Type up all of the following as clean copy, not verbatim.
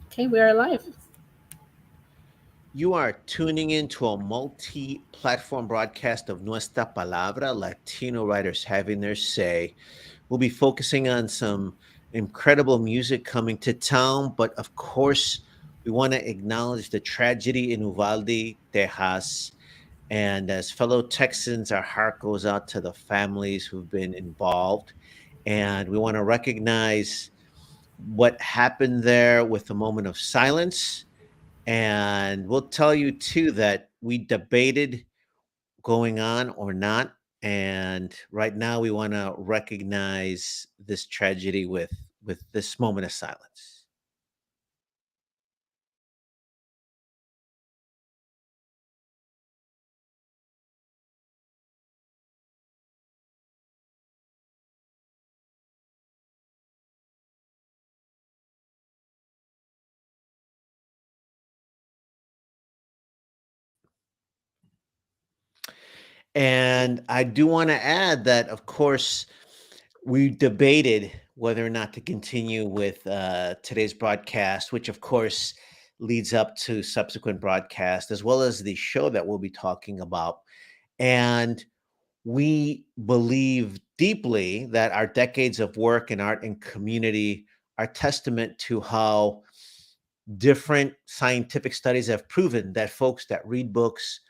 Okay, we are live. You are tuning into a multi platform broadcast of Nuestra Palabra, Latino writers having their say. We'll be focusing on some incredible music coming to town, but of course, we want to acknowledge the tragedy in Uvalde, Texas. And as fellow Texans, our heart goes out to the families who've been involved. And we want to recognize what happened there with a moment of silence, and we'll tell you too that we debated going on or not. And right now we want to recognize this tragedy with this moment of silence. And I do want to add that, of course, we debated whether or not to continue with today's broadcast, which, of course, leads up to subsequent broadcast, as well as the show that we'll be talking about. And we believe deeply that our decades of work in art and community are testament to how different scientific studies have proven that folks that read books,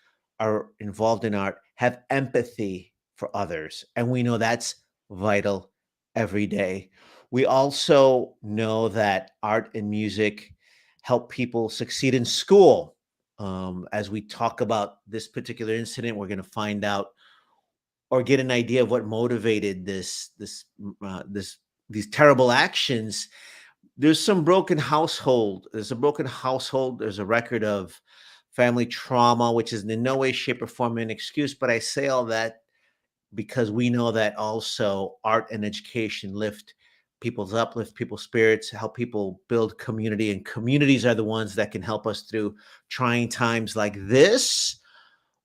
are involved in art, have empathy for others. And we know that's vital every day. We also know that art and music help people succeed in school. As we talk about this particular incident, we're going to find out or get an idea of what motivated this these terrible actions. There's some broken household. There's a broken household. There's a record of family trauma, which is in no way, shape, or form an excuse. But I say all that because we know that also art and education lift people's spirits, help people build community, and communities are the ones that can help us through trying times like this,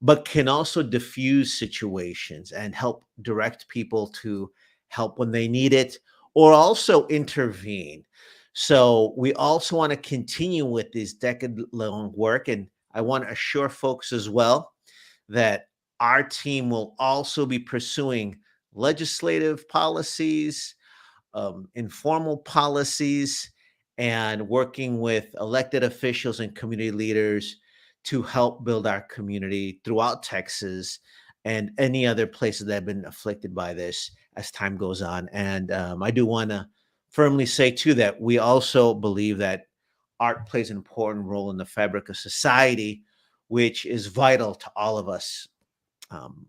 but can also diffuse situations and help direct people to help when they need it, or also intervene. So we also want to continue with this decade long work. And I want to assure folks as well that our team will also be pursuing legislative policies, informal policies, and working with elected officials and community leaders to help build our community throughout Texas and any other places that have been afflicted by this as time goes on. And I do want to firmly say, too, that we also believe that art plays an important role in the fabric of society, which is vital to all of us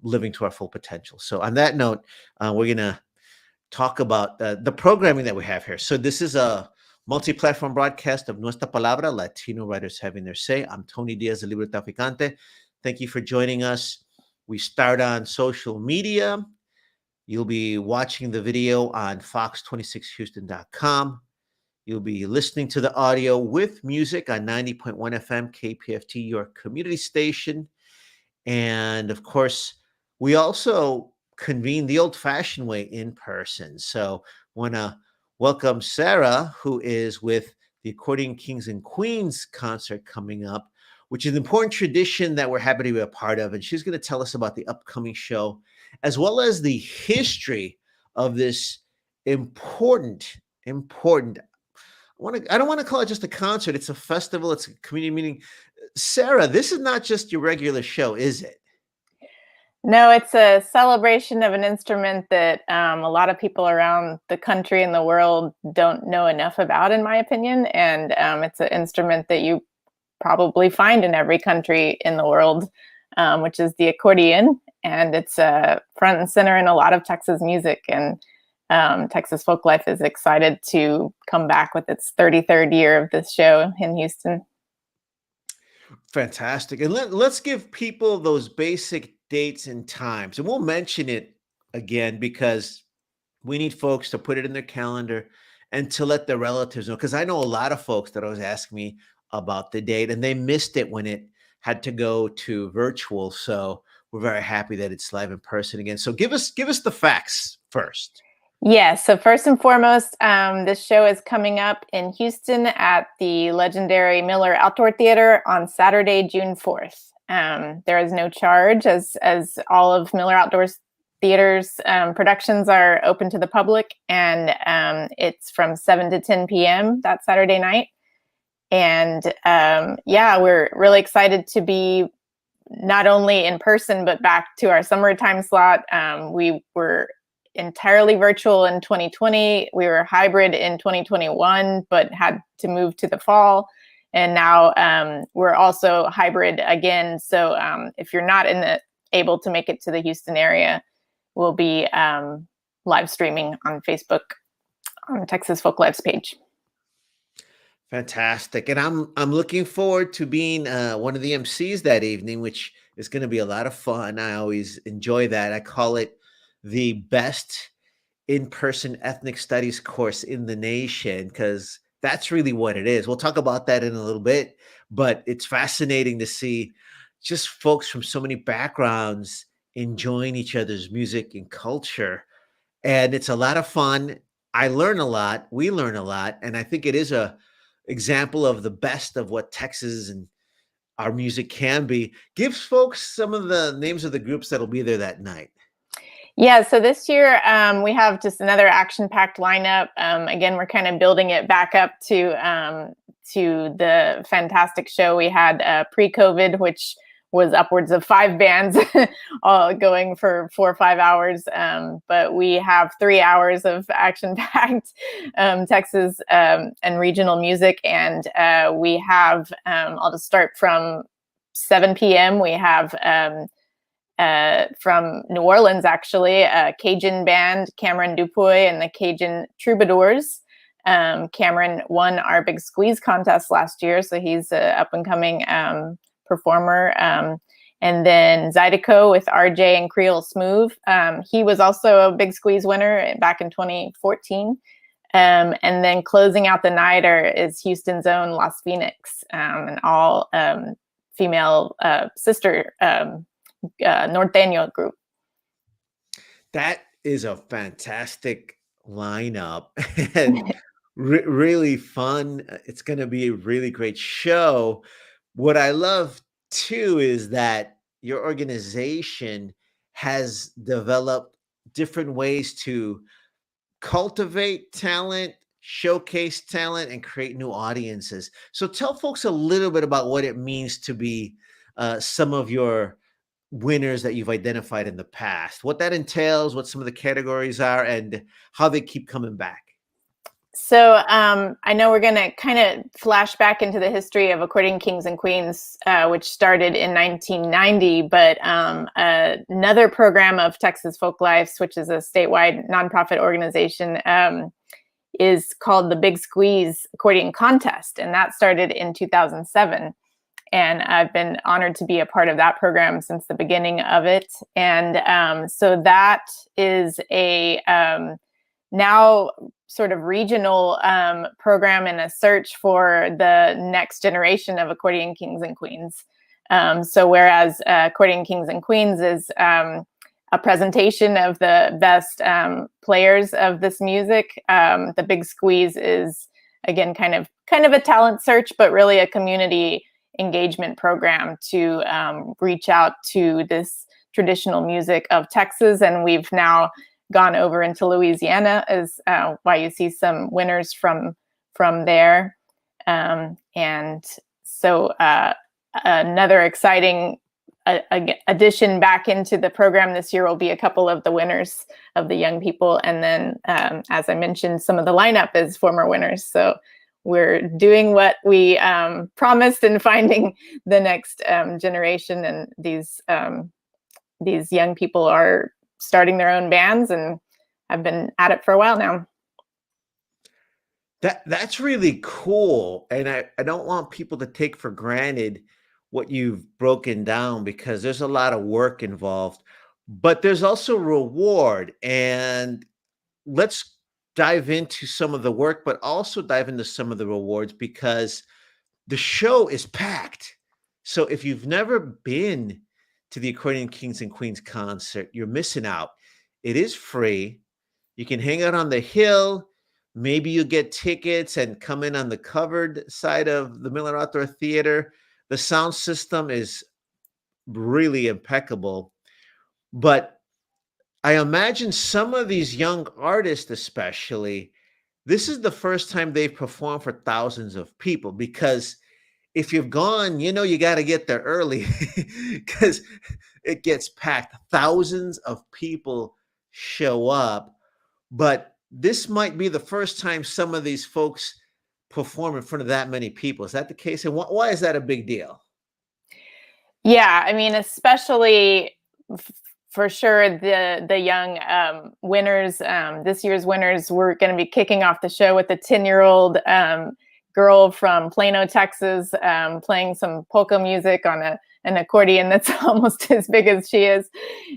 living to our full potential. So, on that note, we're going to talk about the programming that we have here. So this is a multi-platform broadcast of Nuestra Palabra, Latino writers having their say. I'm Tony Diaz, the Librotraficante. Thank you for joining us. We start on social media. You'll be watching the video on fox26houston.com. You'll be listening to the audio with music on 90.1 FM KPFT, your community station. And of course, we also convene the old fashioned way in person. So, want to welcome Sarah, who is with the Accordion Kings and Queens concert coming up, which is an important tradition that we're happy to be a part of. And she's going to tell us about the upcoming show, as well as the history of this important. I don't want to call it just a concert. It's a festival. It's a community meeting. Sarah, this is not just your regular show, is it? No, it's a celebration of an instrument that a lot of people around the country and the world don't know enough about, in my opinion. And it's an instrument that you probably find in every country in the world, which is the accordion. And it's front and center in a lot of Texas music. And Texas Folklife is excited to come back with its 33rd year of this show in Houston. Fantastic. And let's give people those basic dates and times. And we'll mention it again because we need folks to put it in their calendar and to let their relatives know. Because I know a lot of folks that always ask me about the date and they missed it when it had to go to virtual. So we're very happy that it's live in person again. So give us the facts first. Yeah, so first and foremost, this show is coming up in Houston at the legendary Miller Outdoor Theater on Saturday, June 4th. There is no charge, as all of Miller Outdoors Theater's productions are open to the public, and it's from 7 to 10 p.m. that Saturday night. And yeah, we're really excited to be not only in person, but back to our summertime slot. We were entirely virtual in 2020. We were hybrid in 2021, but had to move to the fall. And now we're also hybrid again. So if you're not able to make it to the Houston area, we'll be live streaming on Facebook on Texas Folklife's page. Fantastic. And I'm looking forward to being one of the MCs that evening, which is going to be a lot of fun. I always enjoy that. I call it the best in-person ethnic studies course in the nation, because that's really what it is. We'll talk about that in a little bit, but it's fascinating to see just folks from so many backgrounds enjoying each other's music and culture. And it's a lot of fun. I learn a lot. We learn a lot. And I think it is a example of the best of what Texas and our music can be. Give folks some of the names of the groups that'll be there that night. Yeah, so this year we have just another action-packed lineup. Again, we're kind of building it back up to the fantastic show we had pre-COVID, which was upwards of 5 bands all going for 4 or 5 hours. But we have 3 hours of action-packed Texas and regional music. And we have, I'll just start from 7 p.m. We have from New Orleans, actually, a Cajun band, Cameron Dupuy and the Cajun Troubadours. Cameron won our Big Squeeze contest last year, so he's an up-and-coming performer. And then Zydeco with RJ and Kreole Smoove. He was also a Big Squeeze winner back in 2014. And then closing out the night is Houston's own Las Fenix, an all female sister Norteño group. That is a fantastic lineup and really fun. It's going to be a really great show. What I love too is that your organization has developed different ways to cultivate talent, showcase talent, and create new audiences. So tell folks a little bit about what it means to be some of your winners that you've identified in the past, what that entails, what some of the categories are, and how they keep coming back. So I know we're going to kind of flash back into the history of Accordion Kings and Queens, which started in 1990, but another program of Texas Folklife's, which is a statewide nonprofit organization, is called the Big Squeeze Accordion Contest, and that started in 2007. And I've been honored to be a part of that program since the beginning of it. And so that is a now sort of regional program and a search for the next generation of Accordion Kings and Queens. So whereas Accordion Kings and Queens is a presentation of the best players of this music, the Big Squeeze is, again, kind of a talent search, but really a community engagement program to reach out to this traditional music of Texas. And we've now gone over into Louisiana, as why you see some winners from there. And so another exciting addition back into the program this year will be a couple of the winners of the young people. And then, as I mentioned, some of the lineup is former winners. So we're doing what we promised and finding the next generation. And these young people are starting their own bands and have been at it for a while now. That's really cool. And I don't want people to take for granted what you've broken down, because there's a lot of work involved, but there's also reward. And let's dive into some of the work, but also dive into some of the rewards, because the show is packed. So if you've never been to the Accordion Kings and Queens concert, you're missing out. It is free. You can hang out on the hill. Maybe you get tickets and come in on the covered side of the Miller Outdoor Theater. The sound system is really impeccable. But I imagine some of these young artists, especially, this is the first time they've performed for thousands of people, because if you've gone, you got to get there early because it gets packed. Thousands of people show up, but this might be the first time some of these folks perform in front of that many people. Is that the case? And why is that a big deal? Yeah, I mean, especially for sure the young winners, this year's winners, we're going to be kicking off the show with a 10-year-old girl from Plano, Texas, playing some polka music on an accordion that's almost as big as she is.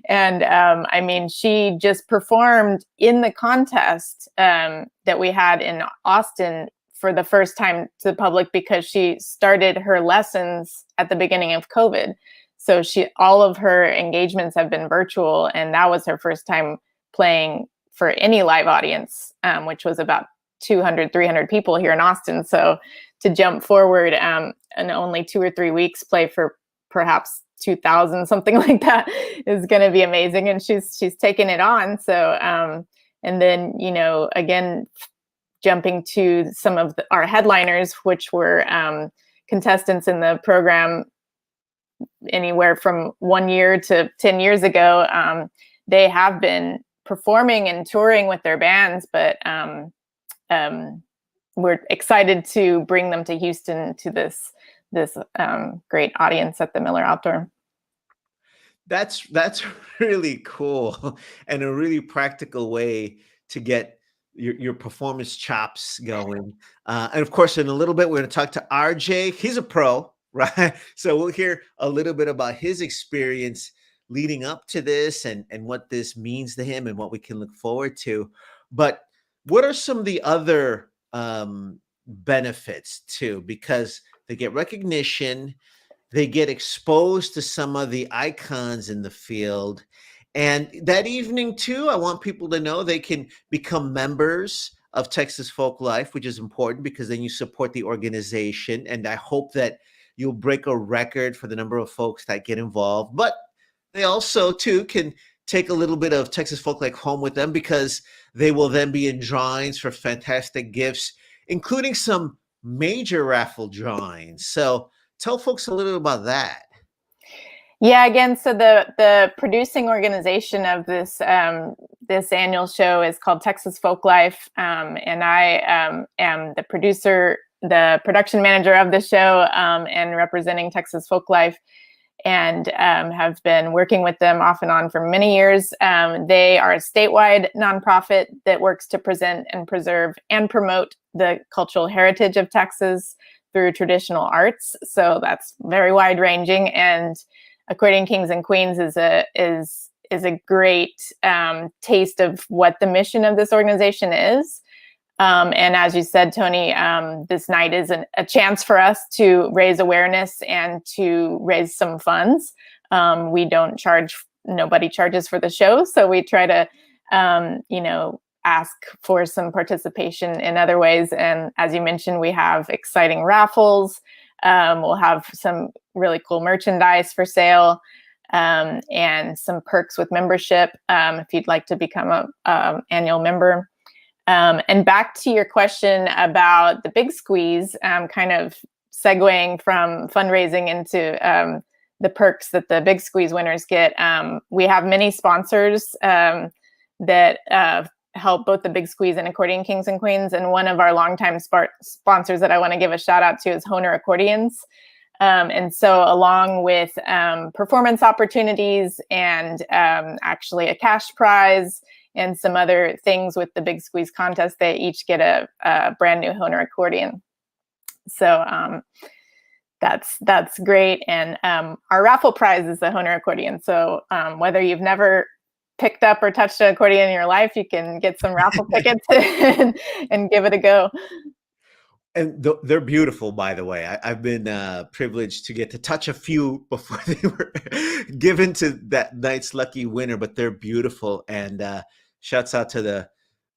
And I mean, she just performed in the contest that we had in Austin for the first time to the public, because she started her lessons at the beginning of COVID. So all of her engagements have been virtual, and that was her first time playing for any live audience, which was about 200, 300 people here in Austin. So to jump forward and only 2 or 3 weeks play for perhaps 2,000, something like that, is going to be amazing. And she's taken it on. So, and then, again, jumping to some of our headliners, which were contestants in the program anywhere from 1 year to 10 years ago. They have been performing and touring with their bands, but we're excited to bring them to Houston to this great audience at the Miller Outdoor. That's really cool and a really practical way to get your performance chops going. And of course, in a little bit, we're going to talk to RJ. He's a pro, right? So we'll hear a little bit about his experience leading up to this and what this means to him and what we can look forward to. But what are some of the other benefits too? Because they get recognition, they get exposed to some of the icons in the field. And that evening too, I want people to know they can become members of Texas Folklife, which is important because then you support the organization. And I hope that you'll break a record for the number of folks that get involved. But they also too can take a little bit of Texas Folklife home with them, because they will then be in drawings for fantastic gifts, including some major raffle drawings. So tell folks a little bit about that. Yeah, again, so the producing organization of this this annual show is called Texas Folklife, and I am the producer, the production manager of the show, and representing Texas Folklife, and have been working with them off and on for many years. They are a statewide nonprofit that works to present and preserve and promote the cultural heritage of Texas through traditional arts. So that's very wide ranging. And Accordion Kings and Queens is a great taste of what the mission of this organization is. And as you said, Tony, this night is a chance for us to raise awareness and to raise some funds. We don't charge, nobody charges for the show. So we try to, ask for some participation in other ways. And as you mentioned, we have exciting raffles. We'll have some really cool merchandise for sale, and some perks with membership if you'd like to become a annual member. And back to your question about the Big Squeeze, kind of segueing from fundraising into the perks that the Big Squeeze winners get. We have many sponsors that help both the Big Squeeze and Accordion Kings and Queens. And one of our longtime sponsors that I want to give a shout out to is Honer Accordions. And so along with performance opportunities and actually a cash prize and some other things with the Big Squeeze contest, they each get a brand new Honer accordion. So that's great. And our raffle prize is the Honer accordion. So whether you've never picked up or touched an accordion in your life, you can get some raffle tickets and give it a go. And they're beautiful, by the way. I've been privileged to get to touch a few before they were given to that night's lucky winner, but they're beautiful. And shouts out to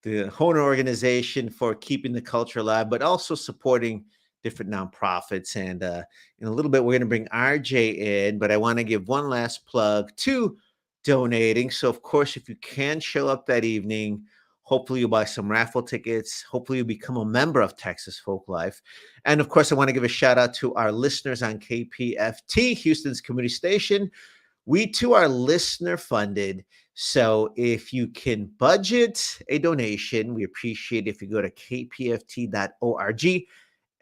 the Honer organization for keeping the culture alive, but also supporting different nonprofits. And in a little bit, we're going to bring RJ in, but I want to give one last plug to donating. So, of course, if you can show up that evening, hopefully you'll buy some raffle tickets. Hopefully you'll become a member of Texas Folk Life. And of course, I want to give a shout out to our listeners on KPFT, Houston's community station. We too are listener funded. So if you can budget a donation, we appreciate if you go to kpft.org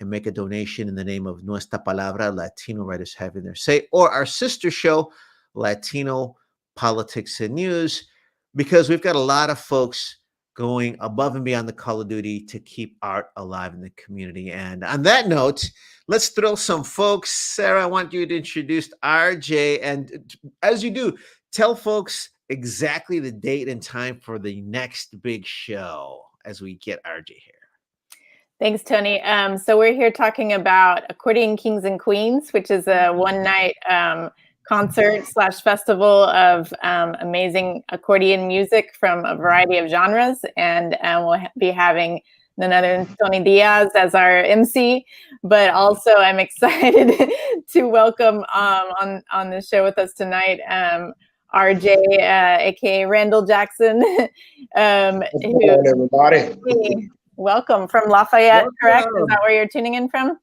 and make a donation in the name of Nuestra Palabra, Latino Writers Having Their Say, or our sister show, Latino Politics and News, because we've got a lot of folks going above and beyond the call of duty to keep art alive in the community. And on that note, let's throw some folks. Sarah, I want you to introduce RJ. And as you do, tell folks exactly the date and time for the next big show as we get RJ here. Thanks, Tony. So we're here talking about Accordion Kings and Queens, which is a one-night concert / festival of amazing accordion music from a variety of genres. And we'll be having none other than Tony Diaz as our MC. But also I'm excited to welcome on the show with us tonight, RJ, aka Randall Jackson. Hello, everybody. Welcome from Lafayette, correct? Is that where you're tuning in from?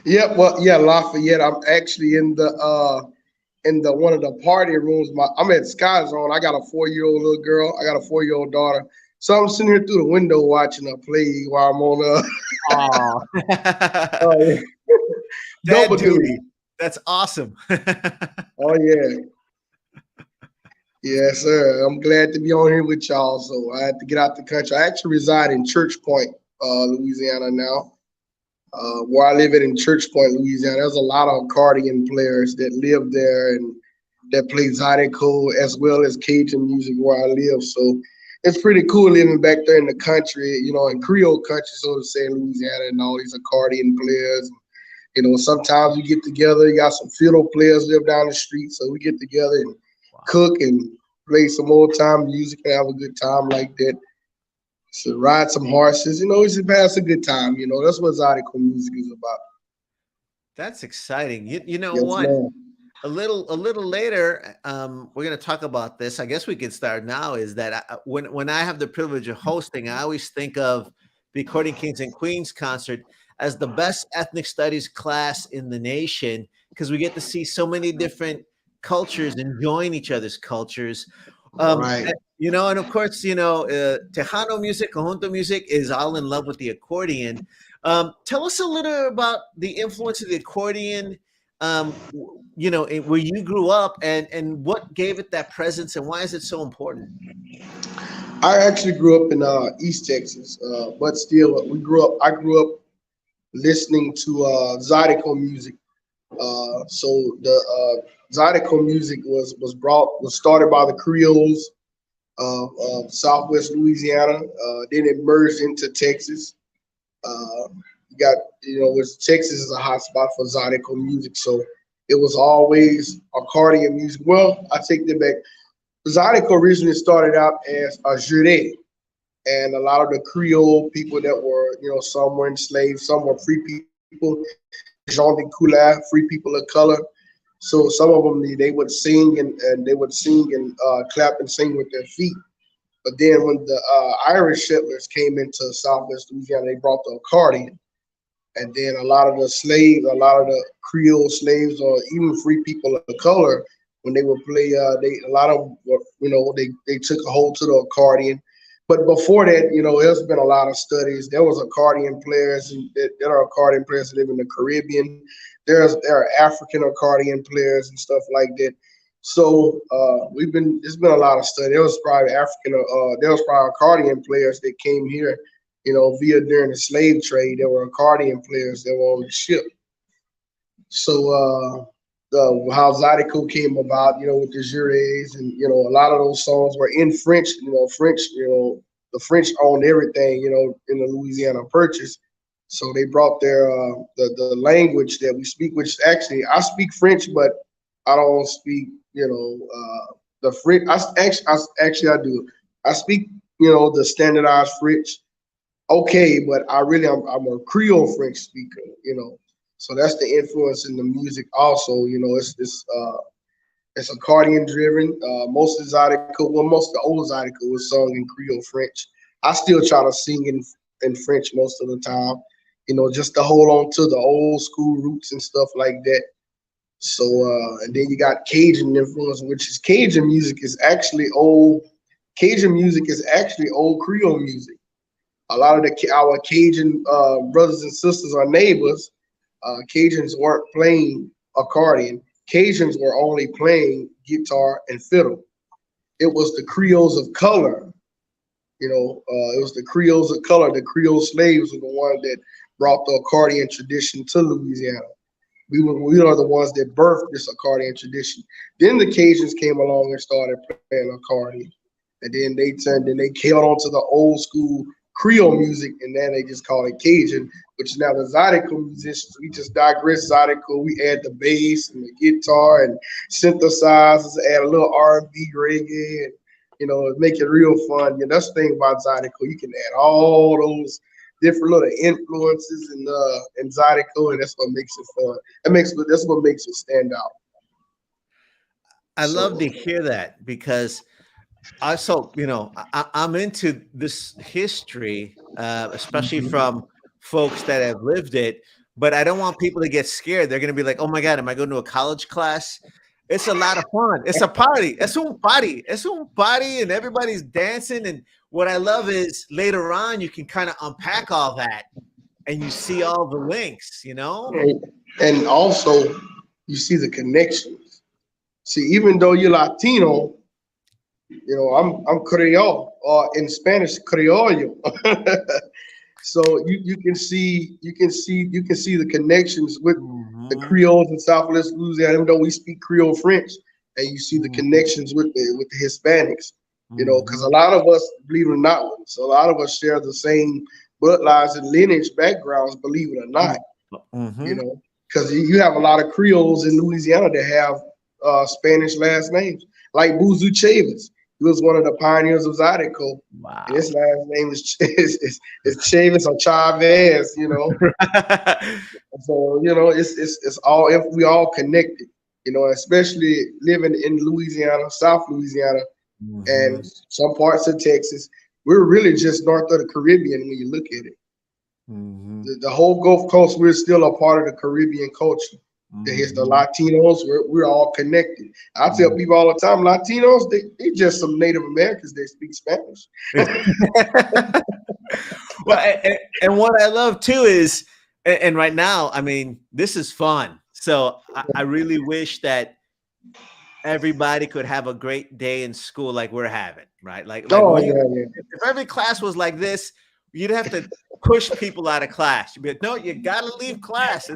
Yeah, well, yeah, Lafayette. I'm actually in the one of the party rooms. I'm at Sky Zone. I got a 4-year-old little girl. I got a 4-year-old daughter. So I'm sitting here through the window watching her play while I'm on yeah. double duty. That's awesome. Oh yeah. Yes, sir. I'm glad to be on here with y'all. So I had to get out the country. I actually reside in Church Point, Louisiana now. Where I live in Church Point, Louisiana, there's a lot of accordion players that live there and that play Zydeco as well as Cajun music where I live. So it's pretty cool living back there in the country, in Creole country, so to say, in Louisiana, and all these accordion players. Sometimes we get together. You got some fiddle players live down the street, so we get together and cook and play some old time music and have a good time like that. So ride some horses, we should pass a good time. That's what Zydeco music is about. That's exciting. You know Yes, what? man. A little later, we're going to talk about this. I guess we can start now. Is that when I have the privilege of hosting, I always think of the Accordion Kings and Queens concert as the best ethnic studies class in the nation, because we get to see so many different cultures enjoying each other's cultures. Right. And of course, Tejano music, Conjunto music is all in love with the accordion. Tell us a little about the influence of the accordion, where you grew up and what gave it that presence and why is it so important? I actually grew up in East Texas, but still, I grew up listening to Zydeco music. So the Zydeco music was started by the Creoles of Southwest Louisiana. Then it merged into Texas. Texas is a hot spot for Zydeco music, so it was always accordion music. Well, I take that back. Zydeco originally started out as a juré, and a lot of the Creole people that were, some were enslaved, some were free people, gens de couleur, free people of color. So some of them, they would sing and they would sing and clap and sing with their feet. But then when the Irish settlers came into Southwest Louisiana, they brought the accordion. And then a lot of the Creole slaves or even free people of color, when they would play, they took a hold to the accordion. But before that, there's been a lot of studies. There was accordion players that are accordion players that live in the Caribbean. There are African accordion players and stuff like that. So there's been a lot of study. There was probably accordion players that came here, during the slave trade. There were accordion players that were on the ship. So how Zydeco came about, with the jurés, and a lot of those songs were in French. The French owned everything, in the Louisiana Purchase. So they brought their the language that we speak, which actually I speak French, but I don't speak, the French. I do. I speak the standardized French. Okay, but I'm a Creole French speaker, So that's the influence in the music also, it's accordion driven. Most of the old Zydeco was sung in Creole French. I still try to sing in French most of the time, just to hold on to the old school roots and stuff like that. So, and then you got Cajun influence, which is Cajun music is actually old. Cajun music is actually old Creole music. A lot of our Cajun brothers and sisters, our neighbors, Cajuns weren't playing accordion. Cajuns were only playing guitar and fiddle. It was the Creoles of color, it was the Creoles of color. The Creole slaves were the ones that brought the accordion tradition to Louisiana. We are the ones that birthed this accordion tradition. Then the Cajuns came along and started playing accordion. And then they held on to the old school Creole music, and then they just call it Cajun, which is now the Zydeco musicians. We just digress Zydeco. We add the bass and the guitar and synthesizers, add a little R&B, reggae, and make it real fun. That's the thing about Zydeco. You can add all those different little influences in Zydeco, and that's what makes it fun. That's what makes it stand out. I love to hear that, because I'm into this history, especially from folks that have lived it, but I don't want people to get scared. They're going to be like, oh my God, am I going to a college class? It's a lot of fun. It's a party. It's un party, and everybody's dancing. And what I love is later on, you can kind of unpack all that and you see all the links, And also you see the connections. See, even though you're Latino, I'm Creole, or in Spanish, Criollo. So you can see the connections with the Creoles in Southwest Louisiana, even though we speak Creole French, and you see the connections with the Hispanics, because a lot of us, believe it or not, so a lot of us share the same bloodlines and lineage backgrounds, believe it or not, because you have a lot of Creoles in Louisiana that have Spanish last names, like Buzu Chavis. He was one of the pioneers of Zydeco. Wow. And his last name is Chavis or Chavez, So, it's all, if we all connected, especially living in Louisiana, South Louisiana, and some parts of Texas. We're really just north of the Caribbean when you look at it. The whole Gulf Coast, we're still a part of the Caribbean culture. There's the Latinos, we're all connected. I tell people all the time, Latinos, they just some Native Americans that speak Spanish. Well, and what I love too is, and right now, I mean, this is fun. So I really wish that everybody could have a great day in school like we're having, right? If every class was like this, you'd have to push people out of class. You'd be like, no, you gotta leave class.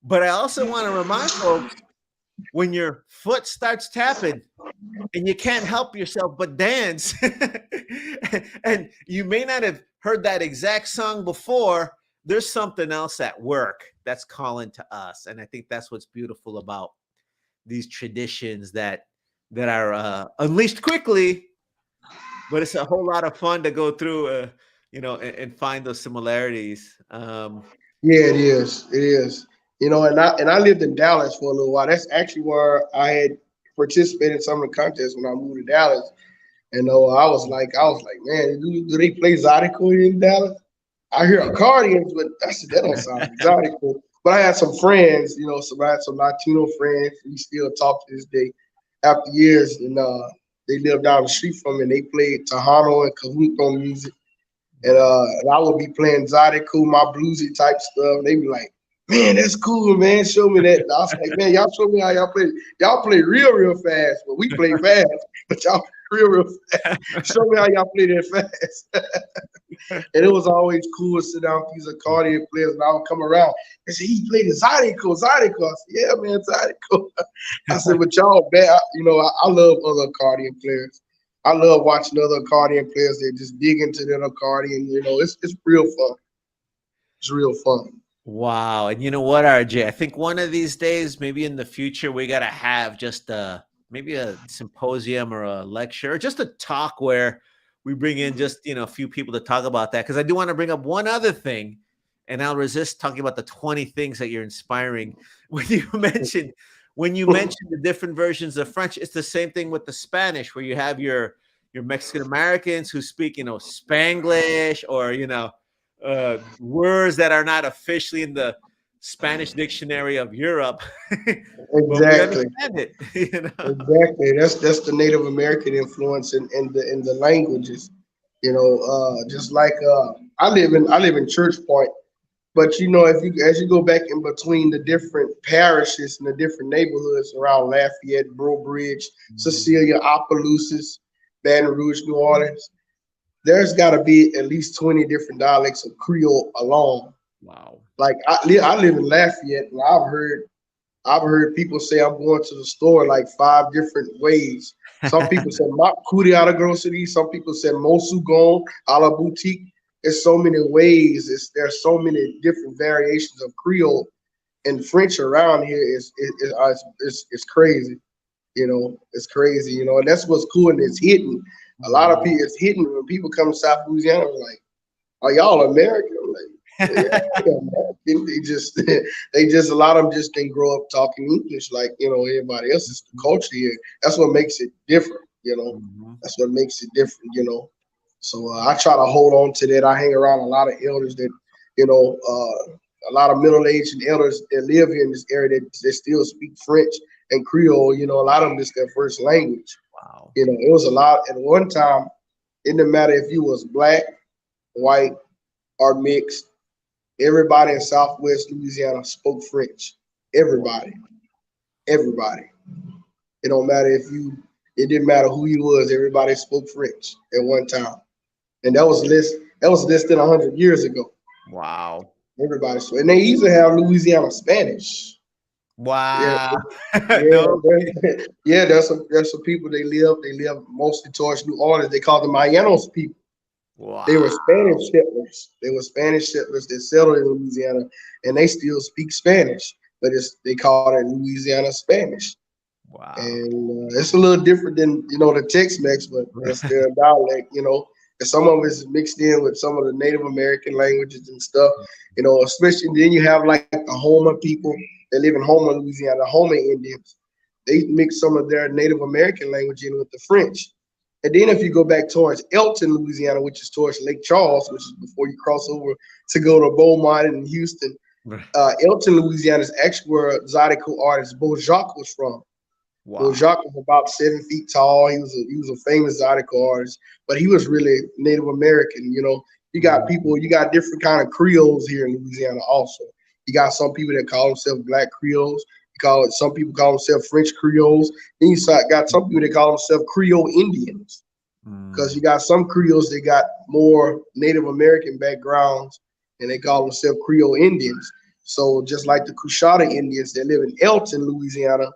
But I also want to remind folks, when your foot starts tapping and you can't help yourself but dance, and you may not have heard that exact song before, there's something else at work that's calling to us. And I think that's what's beautiful about these traditions that are unleashed quickly, but it's a whole lot of fun to go through, and find those similarities. Yeah, it is. It is. And I lived in Dallas for a little while. That's actually where I had participated in some of the contests when I moved to Dallas. And I was like, man, do they play Zydeco in Dallas? I hear accordions, but that don't sound Zydeco. But I had some friends, I had some Latino friends. We still talk to this day after years. And they lived down the street from me, and they played Tejano and Conjunto music. And I would be playing Zydeco, my bluesy type stuff. And they be like, man, that's cool, man. Show me that. And I was like, man, y'all show me how y'all play. Y'all play real fast, but we play fast. But y'all play real fast. Show me how y'all play that fast. And it was always cool to sit down with these accordion players, and I would come around and say, he played the Zydeco. I said, yeah, man, Zydeco. I said, but y'all bad. I love other accordion players. I love watching other accordion players. They just dig into their accordion. It's real fun. It's real fun. Wow. And you know what, RJ? I think one of these days, maybe in the future, we got to have just a maybe a symposium or a lecture, or just a talk where we bring in just, a few people to talk about that. Because I do want to bring up one other thing, and I'll resist talking about the 20 things that you're inspiring. When you mentioned the different versions of French, it's the same thing with the Spanish, where you have your Mexican Americans who speak, Spanglish, or words that are not officially in the Spanish dictionary of Europe. But we Exactly. understand it. Exactly. That's the Native American influence in the languages. Just like I live in Church Point, but if you as you go back in between the different parishes and the different neighborhoods around Lafayette, Breaux Bridge, Cecilia, Opelousas, Baton Rouge, New Orleans, there's got to be at least 20 different dialects of Creole alone. Wow. Like I live in Lafayette, and I've heard people say I'm going to the store like 5 different ways. Some people say "Makuri à la grocerie." Some people say "Mosugon à la boutique." There's so many ways. There's so many different variations of Creole and French around here. It's crazy. It's crazy. And that's what's cool, and it's hidden. A lot of people, it's hidden. When people come to South Louisiana, they're like, "Are y'all American?" I'm like, "Yeah, they just a lot of them just didn't grow up talking English like everybody else. It's the culture here. That's what makes it different. That's what makes it different. So I try to hold on to that. I hang around a lot of elders that a lot of middle-aged elders that live here in this area that still speak French and Creole. A lot of them is their first language. Wow. It was a lot at one time. It didn't matter if you was black, white, or mixed. Everybody in Southwest Louisiana spoke French. Everybody. It don't matter it didn't matter who you was. Everybody spoke French at one time, and that was less than 100 years ago. Wow. Everybody spoke, and they even have Louisiana Spanish. Wow. Yeah, there's some people. They live mostly towards New Orleans. They call them Mayanos people. Wow. They were Spanish settlers that settled in Louisiana, and they still speak Spanish, but they call it Louisiana Spanish. Wow. And it's a little different than the Tex-Mex, but it's their dialect. And some of it is mixed in with some of the Native American languages and stuff. Especially then you have like the Houma people that live in Houma, Louisiana, the Houma Indians. They mix some of their Native American language in with the French. And then if you go back towards Elton, Louisiana, which is towards Lake Charles, which is before you cross over to go to Beaumont and Houston, Elton, Louisiana is actually where Zydeco artist Beau Jacques was from. Wow. Beau Jacques was about 7 feet tall. He was a famous Zydeco artist, but he was really Native American. You got different kind of Creoles here in Louisiana also. You got some people that call themselves Black Creoles. Some people call themselves French Creoles. Then you got some people that call themselves Creole Indians, because you got some Creoles that got more Native American backgrounds, and they call themselves Creole Indians. So just like the Coushatta Indians that live in Elton, Louisiana,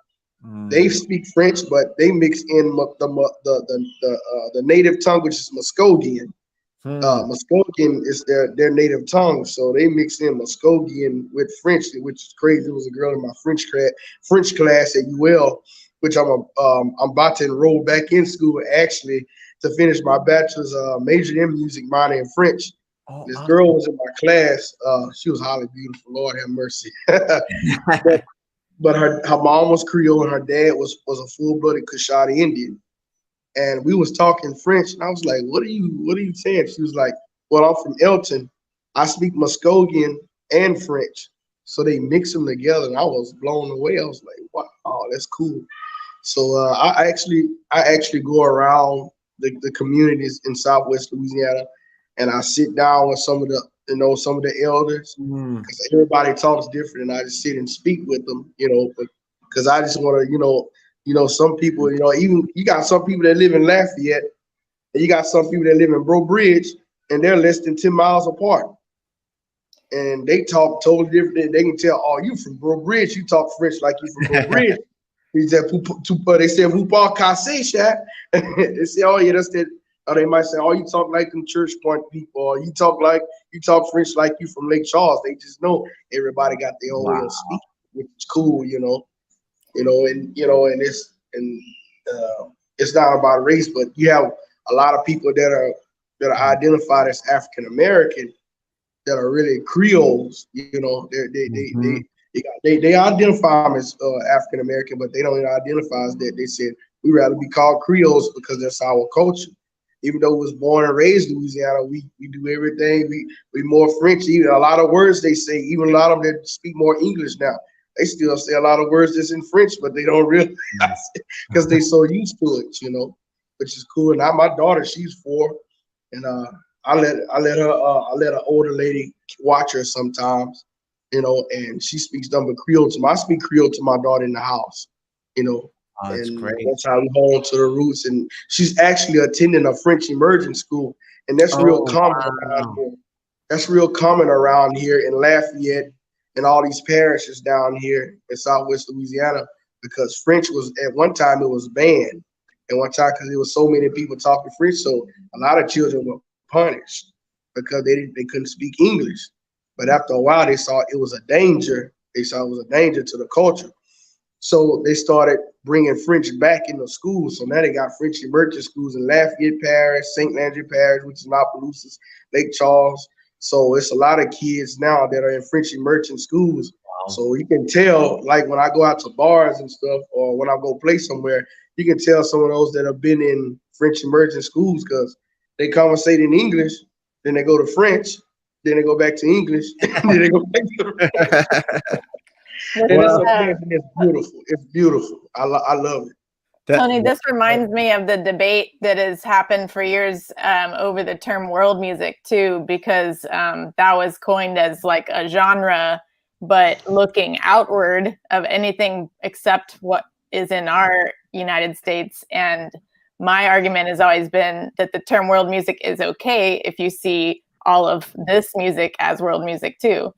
they speak French, but they mix in the native tongue, which is Muskogean. Muskogean is their native tongue, so they mix in Muskogean with French, which is crazy. There was a girl in my French class at UL, which I'm about to enroll back in school actually to finish my bachelor's, majored in music, minor in French. This girl was in my class. She was highly beautiful. Lord have mercy. But her mom was Creole and her dad was a full-blooded Coushatta Indian. And we was talking French, and I was like, "What are you saying?" She was like, "Well, I'm from Elton. I speak Muskogean and French, so they mix them together." And I was blown away. I was like, "Wow, that's cool." So I actually go around the communities in Southwest Louisiana, and I sit down with some of the elders, because everybody talks different, and I just sit and speak with them, because I just want to, some people, even you got some people that live in Lafayette, and you got some people that live in Breaux Bridge, and they're less than 10 miles apart, and they talk totally different. They can tell, "Oh, you from Breaux Bridge? You talk French like you from Breaux Bridge." They said, "Who parle cassé, chat?" They say, "Oh yeah, that's that." Or they might say, "Oh, you talk like them Church Point people," or you talk French like you from Lake Charles. They just know everybody got their own way of speaking, which is cool, and it's not about race, but you have a lot of people that are identified as African American that are really Creoles. You know, they identify them as African American, but they don't identify as that. They said we rather be called Creoles because that's our culture. Even though we was born and raised in Louisiana, we do everything. We more French. Even a lot of words they say. Even a lot of them that speak more English now, they still say a lot of words that's in French, but they don't realize it because they so used to it, you know, which is cool. Now my daughter, she's 4, and I let an older lady watch her sometimes, you know, and she speaks nothing but Creole to me. I speak Creole to my daughter in the house, you know. Oh, that's and great. that's how we hold on to the roots. And she's actually attending a French immersion school, and that's real common around here. That's real common around here in Lafayette and all these parishes down here in Southwest Louisiana, because French was at one time it was banned, and one time because there was so many people talking French, so a lot of children were punished because they couldn't speak English. But after a while, they saw it was a danger. They saw it was a danger to the culture. So they started bringing French back into schools. So now they got French immersion schools in Lafayette Parish, St. Landry Parish, which is Opelousas, Lake Charles. So it's a lot of kids now that are in French immersion schools. Wow. So you can tell, like when I go out to bars and stuff, or when I go play somewhere, you can tell some of those that have been in French immersion schools because they conversate in English, then they go to French, then they go back to English, and then they go back to French. It's beautiful. It's beautiful. I love it. Tony, this reminds me of the debate that has happened for years over the term world music too, because that was coined as like a genre, but looking outward of anything except what is in our United States. And my argument has always been that the term world music is okay if you see all of this music as world music too.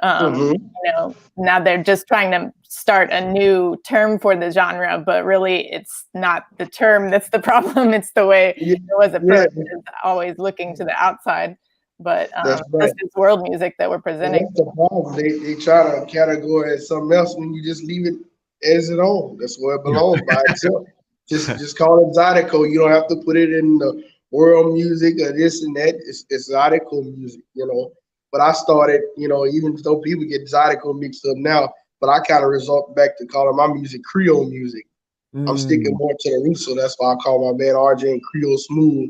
You know, now they're just trying to start a new term for the genre, but really it's not the term that's the problem. It's the way it was approached, is always looking to the outside. But this is world music that we're presenting. That's the problem. They try to categorize something else when you just leave it as it on. That's where it belongs by itself. Just call it Zydeco. You don't have to put it in the world music or this and that. It's Zydeco music, you know. But I started, you know, even though people get Zydeco mixed up now, but I kind of resort back to calling my music Creole music. I'm sticking more to the roots, so that's why I call my band RJ Kreole Smoove,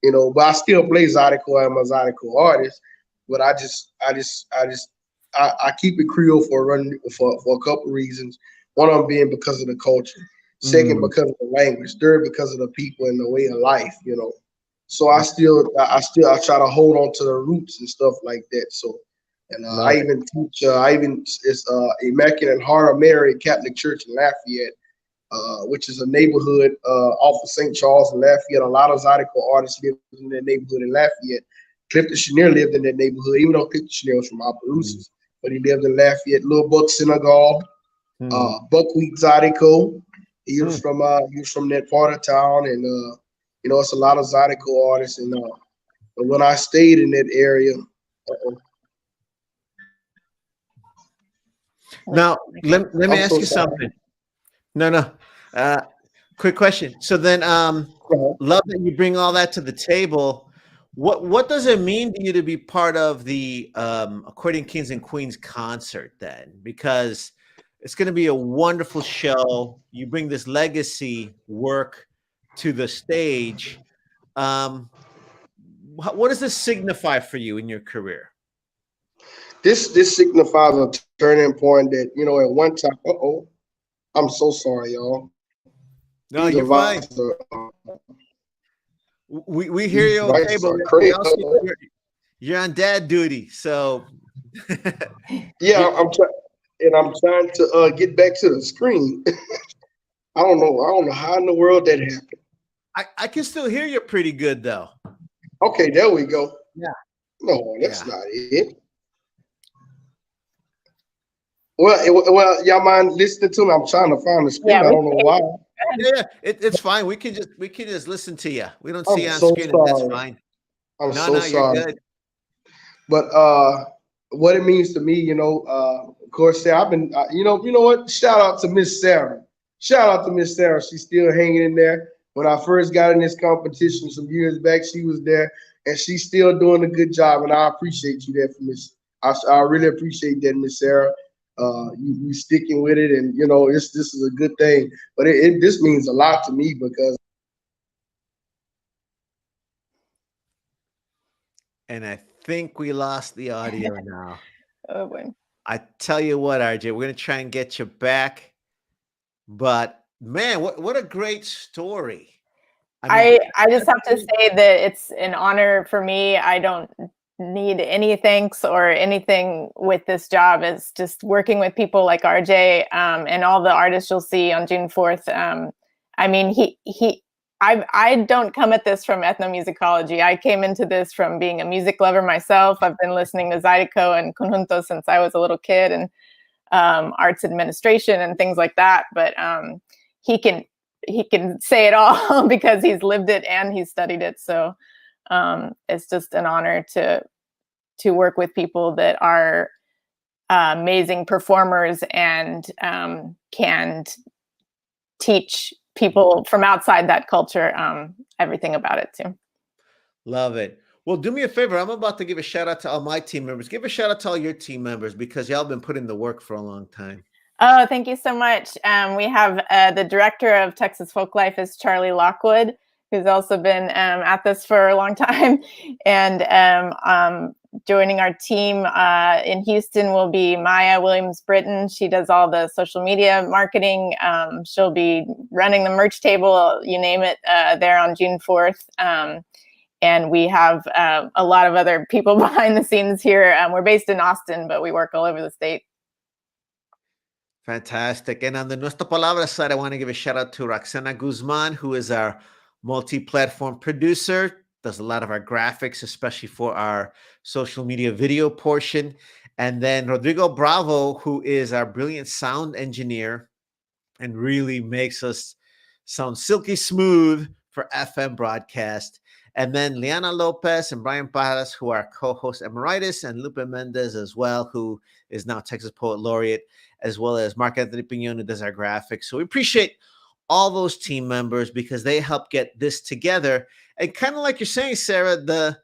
you know. But I still play Zydeco. I'm a Zydeco artist, but I keep it Creole for a couple reasons. One of them being because of the culture, second because of the language, third because of the people and the way of life, you know. So I try to hold on to the roots and stuff like that. So, and I even teach. It's Immaculate Heart of Mary Catholic Church in Lafayette, which is a neighborhood off of St. Charles and Lafayette. A lot of Zydeco artists live in that neighborhood in Lafayette. Clifton Chenier lived in that neighborhood, even though Clifton Chenier was from Opelousas, but he lived in Lafayette. Little Buck Senegal, Buckwheat Zydeco. He was from that part of town, and you know, it's a lot of Zydeco artists, and when I stayed in that area. Now, let me ask you something. No. Quick question. So then, love that you bring all that to the table. What does it mean to you to be part of the Accordion Kings and Queens concert then? Because it's going to be a wonderful show. You bring this legacy work to the stage. What does this signify for you in your career? This signifies a turning point that, you know, at one time. I'm so sorry, y'all. No, you're fine. We hear you okay, but you're on dad duty, so. Yeah, I'm trying to get back to the screen. I don't know how in the world that happened. I can still hear you pretty good though. Okay, there we go. Yeah. No, that's not it. Well, y'all mind listening to me? I'm trying to find the screen. I don't know why. Yeah, it's fine. We can just listen to you. We don't see you on screen. That's fine. I'm so sorry. You're good. But what it means to me, you know, of course, I've been, you know what? Shout out to Miss Sarah. shout out to Miss Sarah. She's still hanging in there. When I first got in this competition some years back, she was there, and she's still doing a good job. And I appreciate you there for Miss. I really appreciate that, Miss Sarah. You sticking with it, and you know this is a good thing. But this means a lot to me because. And I think we lost the audio now. Oh boy. I tell you what, RJ, we're gonna try and get you back. But man, what a great story. I just have to say that it's an honor for me. I don't need any thanks or anything with this job. It's just working with people like RJ and all the artists you'll see on June 4th. I mean, I don't come at this from ethnomusicology. I came into this from being a music lover myself. I've been listening to Zydeco and Conjunto since I was a little kid, and arts administration and things like that. But he can say it all because he's lived it and he's studied it. So it's just an honor to work with people that are amazing performers and can teach people from outside that culture everything about it too. Love it. Well, do me a favor. I'm about to give a shout out to all my team members. Give a shout out to all your team members because y'all been putting the work for a long time. Oh, thank you so much. We have the director of Texas Folklife, Charlie Lockwood, who's also been at this for a long time. And joining our team in Houston will be Maya Williams-Britton. She does all the social media marketing. She'll be running the merch table, you name it, there on June 4th. And we have a lot of other people behind the scenes here. We're based in Austin, but we work all over the state. Fantastic. And on the Nuestra Palabra side, I want to give a shout out to Roxana Guzman, who is our multi-platform producer, does a lot of our graphics, especially for our social media video portion. And then Rodrigo Bravo, who is our brilliant sound engineer and really makes us sound silky smooth for FM broadcast. And then Liana Lopez and Brian Parras, who are co-hosts Emeritus, and Lupe Mendez as well, who is now Texas Poet Laureate, as well as Mark Anthony Piñon, who does our graphics. So we appreciate all those team members because they help get this together. And kind of like you're saying, Sarah, the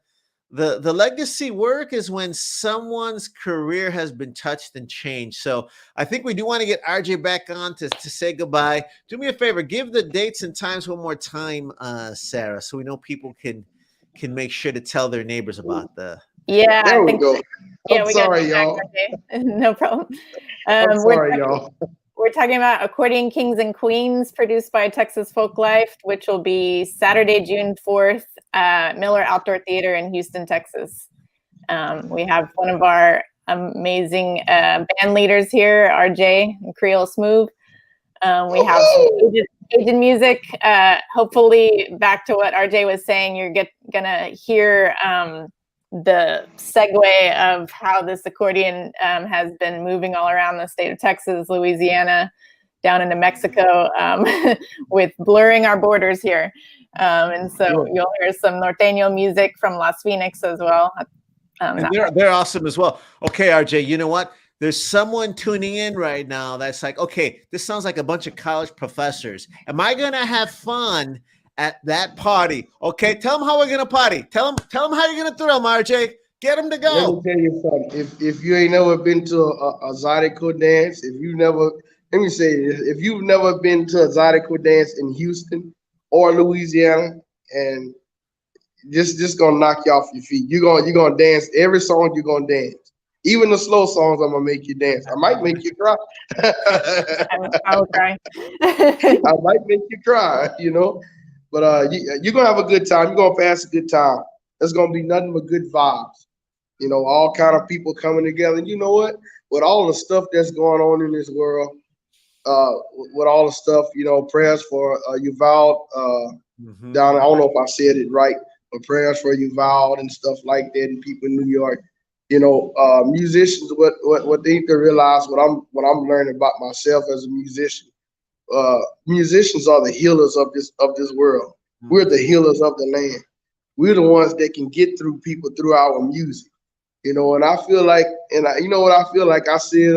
legacy work is when someone's career has been touched and changed. So I think we do want to get RJ back on to say goodbye. Do me a favor, give the dates and times one more time, Sarah, so we know people can make sure to tell their neighbors about the. Yeah, there we go. Yeah, I'm sorry, y'all. No problem. I'm sorry, y'all. We're talking about Accordion Kings and Queens, produced by Texas Folklife, which will be Saturday, June 4th, Miller Outdoor Theater in Houston, Texas. We have one of our amazing band leaders here, RJ Kreole Smoove. We have some Cajun music. Hopefully, back to what RJ was saying, you're gonna hear the segue of how this accordion has been moving all around the state of Texas, Louisiana, down into Mexico, with blurring our borders here. And so you'll hear some Norteño music from Las Fenix as well. And they're awesome as well. Okay, RJ, you know what? There's someone tuning in right now that's like, okay, this sounds like a bunch of college professors. Am I going to have fun at that party? Okay, tell them how we're gonna party. Tell them how you're gonna throw them, RJ. Get them to go. Let me tell you something. If you ain't never been to a Zydeco dance, if you've never been to a Zydeco dance in Houston or Louisiana, and just gonna knock you off your feet. You're gonna dance every song. You're gonna dance, even the slow songs. I'm gonna make you dance. I might make you cry. I'll cry. I might make you cry. You know. But you're going to have a good time. You're going to pass a good time. There's going to be nothing but good vibes. You know, all kind of people coming together. And you know what? With all the stuff that's going on in this world, with all the stuff, you know, prayers for Uvalde down, I don't know if I said it right, but prayers for Uvalde and stuff like that, and people in New York. You know, musicians, what they need to realize, what I'm learning about myself as a musician. Musicians are the healers of this world. We're the healers of the land. We're the ones that can get through people through our music. You know, and I feel like, you know what I feel like? I said,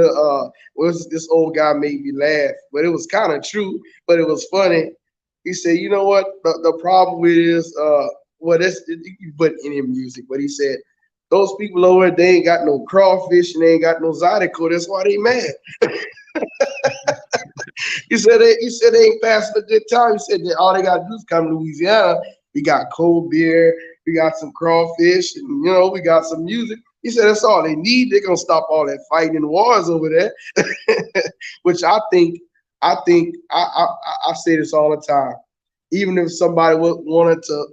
this old guy made me laugh, but it was kind of true, but it was funny. He said, you know what? The problem with it is, well, you put any music, but he said, those people over there, they ain't got no crawfish and they ain't got no Zydeco. That's why they mad. He said they ain't passing a good time. He said that all they gotta do is come to Louisiana. We got cold beer, we got some crawfish, and you know, we got some music. He said that's all they need. They're gonna stop all that fighting and wars over there. Which I say this all the time. Even if somebody wanted to,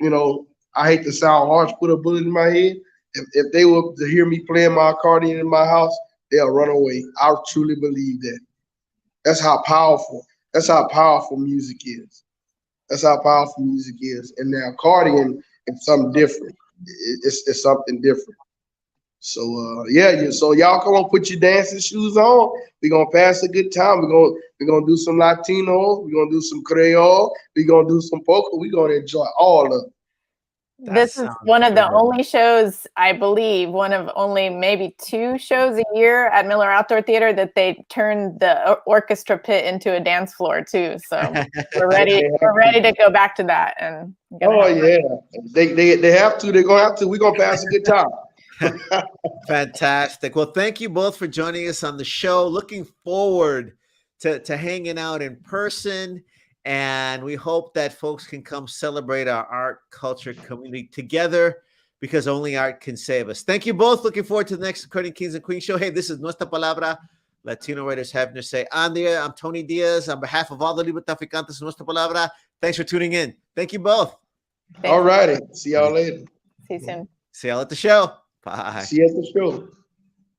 you know, I hate to sound harsh, put a bullet in my head. If they were to hear me playing my accordion in my house, they'll run away. I truly believe that. That's how powerful music is. That's how powerful music is. And the accordion is something different. It's something different. So so y'all come on, put your dancing shoes on. We're gonna pass a good time. We're gonna do some Latinos, we're gonna do some Creole, we're gonna do some polka. We're gonna enjoy all of it. This is one of the only shows, I believe, one of only maybe 2 shows a year at Miller Outdoor Theater that they turned the orchestra pit into a dance floor too. So we're ready to go back to that. And they have to. They're gonna have to. We're gonna pass a good time. Fantastic. Well, thank you both for joining us on the show. Looking forward to hanging out in person. And we hope that folks can come celebrate our art, culture, community together, because only art can save us. Thank you both. Looking forward to the next Accordion Kings and Queens show. Hey, this is Nuestra Palabra. Latino writers have to say. Andrea, I'm Tony Diaz. On behalf of all the Librotraficantes, Nuestra Palabra, thanks for tuning in. Thank you both. All righty. See y'all later. See you soon. See y'all at the show. Bye. See you at the show.